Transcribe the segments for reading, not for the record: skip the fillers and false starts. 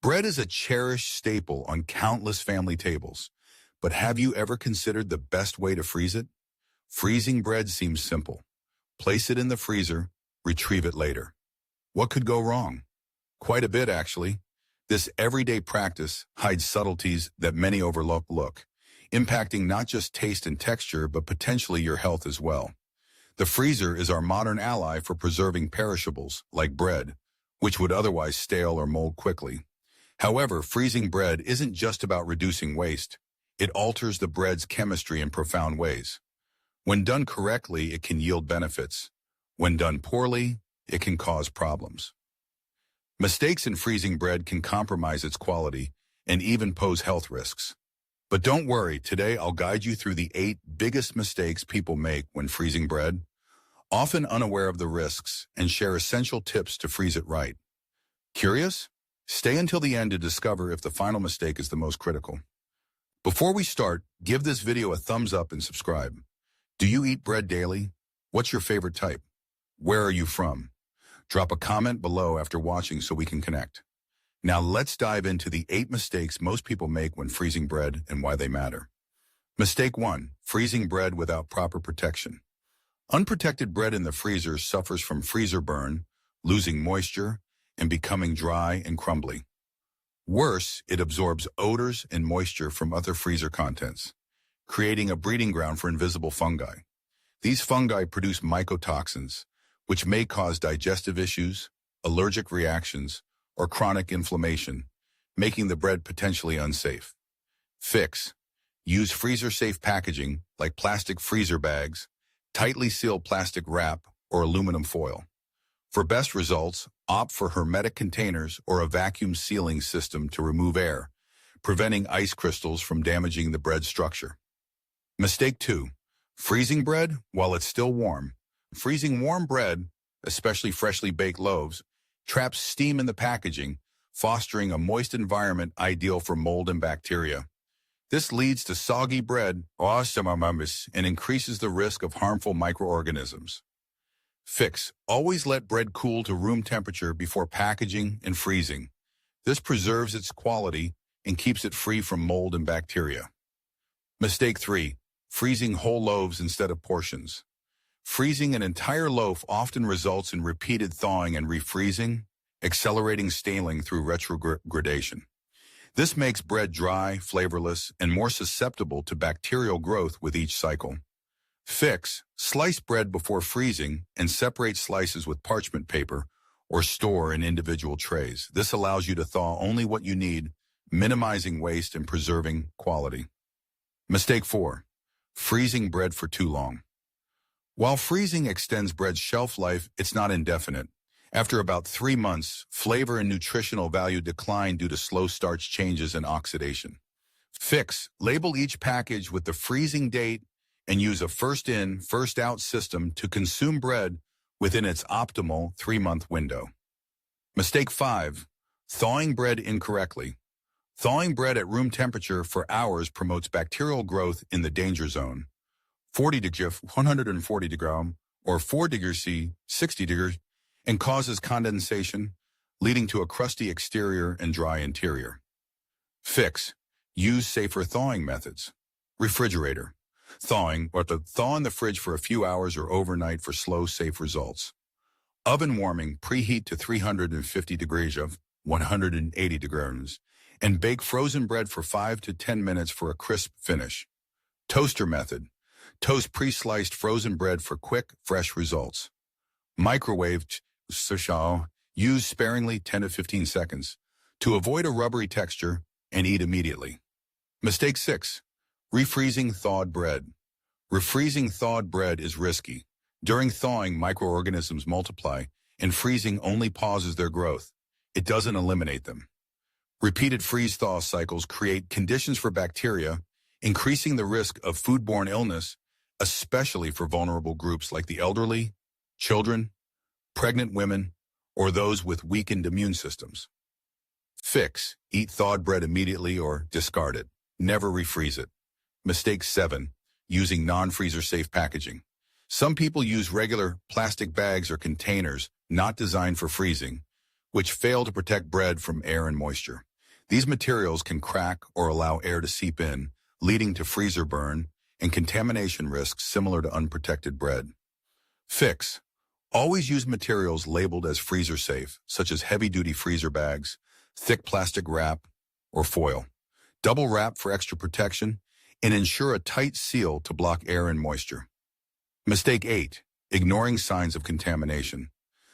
Bread is a cherished staple on countless family tables, but have you ever considered the best way to freeze it? Freezing bread seems simple. Place it in the freezer, retrieve it later. What could go wrong? Quite a bit, actually. This everyday practice hides subtleties that many overlook, impacting not just taste and texture, but potentially your health as well. The freezer is our modern ally for preserving perishables, like bread, which would otherwise stale or mold quickly. However, freezing bread isn't just about reducing waste. It alters the bread's chemistry in profound ways. When done correctly, it can yield benefits. When done poorly, it can cause problems. Mistakes in freezing bread can compromise its quality and even pose health risks. But don't worry, today I'll guide you through the 8 biggest mistakes people make when freezing bread, often unaware of the risks, and share essential tips to freeze it right. Curious? Stay until the end to discover if the final mistake is the most critical. Before we start, give this video a thumbs up and subscribe. Do you eat bread daily? What's your favorite type? Where are you from? Drop a comment below after watching so we can connect. Now let's dive into the 8 mistakes most people make when freezing bread and why they matter. Mistake 1. Freezing bread without proper protection. Unprotected bread in the freezer suffers from freezer burn, losing moisture, and becoming dry and crumbly. Worse, it absorbs odors and moisture from other freezer contents, creating a breeding ground for invisible fungi. These fungi produce mycotoxins, which may cause digestive issues, allergic reactions, or chronic inflammation, making the bread potentially unsafe. Fix. Use freezer-safe packaging like plastic freezer bags, tightly sealed plastic wrap, or aluminum foil. For best results, opt for hermetic containers or a vacuum sealing system to remove air, preventing ice crystals from damaging the bread structure. Mistake 2. Freezing bread while it's still warm. Freezing warm bread, especially freshly baked loaves, traps steam in the packaging, fostering a moist environment ideal for mold and bacteria. This leads to soggy bread and increases the risk of harmful microorganisms. Fix. Always let bread cool to room temperature before packaging and freezing. This preserves its quality and keeps it free from mold and bacteria. Mistake 3. Freezing whole loaves instead of portions. Freezing an entire loaf often results in repeated thawing and refreezing, accelerating staling through retrogradation. This makes bread dry, flavorless, and more susceptible to bacterial growth with each cycle. Fix. Slice bread before freezing and separate slices with parchment paper or store in individual trays. This allows you to thaw only what you need, minimizing waste and preserving quality. Mistake 4. Freezing bread for too long. While freezing extends bread's shelf life, it's not indefinite. After about 3 months, flavor and nutritional value decline due to slow starch changes and oxidation. Fix. Label each package with the freezing date and use a first-in, first-out system to consume bread within its optimal 3-month window. Mistake 5. Thawing bread incorrectly. Thawing bread at room temperature for hours promotes bacterial growth in the danger zone, 40 degrees, 140 degrees, or 4 degrees C, 60 degrees, and causes condensation, leading to a crusty exterior and dry interior. Fix. Use safer thawing methods. Refrigerator. Thawing, or to thaw in the fridge for a few hours or overnight for slow, safe results. Oven warming, preheat to 350 degrees of 180 degrees, and bake frozen bread for 5 to 10 minutes for a crisp finish. Toaster method. Toast pre-sliced frozen bread for quick, fresh results. Microwave. Use sparingly 10 to 15 seconds to avoid a rubbery texture and eat immediately. Mistake 6. Refreezing thawed bread. Refreezing thawed bread is risky. During thawing, microorganisms multiply, and freezing only pauses their growth. It doesn't eliminate them. Repeated freeze-thaw cycles create conditions for bacteria, increasing the risk of foodborne illness, especially for vulnerable groups like the elderly, children, pregnant women, or those with weakened immune systems. Fix. Eat thawed bread immediately or discard it. Never refreeze it. Mistake 7. Using non-freezer safe packaging. Some people use regular plastic bags or containers not designed for freezing, which fail to protect bread from air and moisture. These materials can crack or allow air to seep in, leading to freezer burn and contamination risks similar to unprotected bread. Fix. Always use materials labeled as freezer safe, such as heavy-duty freezer bags, thick plastic wrap, or foil. Double wrap for extra protection and ensure a tight seal to block air and moisture. Mistake 8. Ignoring signs of contamination.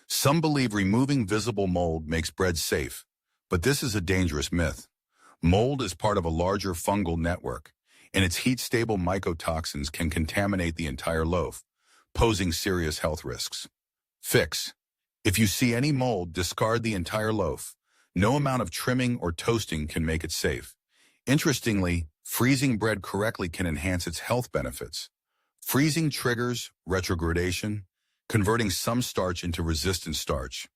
Some believe removing visible mold makes bread safe, but this is a dangerous myth. Mold is part of a larger fungal network, and its heat-stable mycotoxins can contaminate the entire loaf, posing serious health risks. Fix. If you see any mold, discard the entire loaf. No amount of trimming or toasting can make it safe. Interestingly, freezing bread correctly can enhance its health benefits. Freezing triggers retrogradation, converting some starch into resistant starch,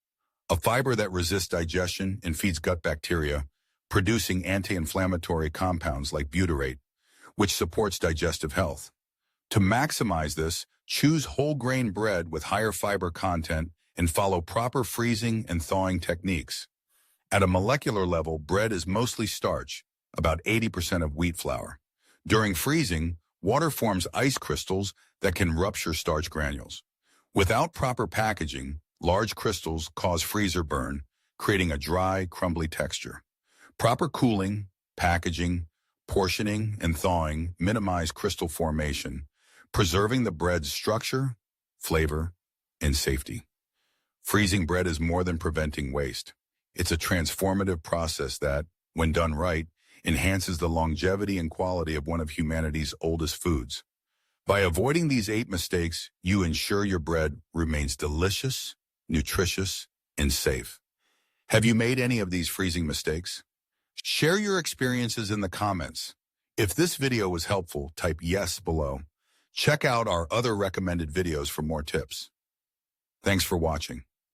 a fiber that resists digestion and feeds gut bacteria, producing anti-inflammatory compounds like butyrate, which supports digestive health. To maximize this, choose whole grain bread with higher fiber content and follow proper freezing and thawing techniques. At a molecular level, bread is mostly starch, about 80% of wheat flour. During freezing, water forms ice crystals that can rupture starch granules. Without proper packaging, large crystals cause freezer burn, creating a dry, crumbly texture. Proper cooling, packaging, portioning, and thawing minimize crystal formation, preserving the bread's structure, flavor, and safety. Freezing bread is more than preventing waste. It's a transformative process that, when done right, enhances the longevity and quality of one of humanity's oldest foods. By avoiding these 8 mistakes, you ensure your bread remains delicious, nutritious, and safe. Have you made any of these freezing mistakes? Share your experiences in the comments. If this video was helpful, type yes below. Check out our other recommended videos for more tips. Thanks for watching.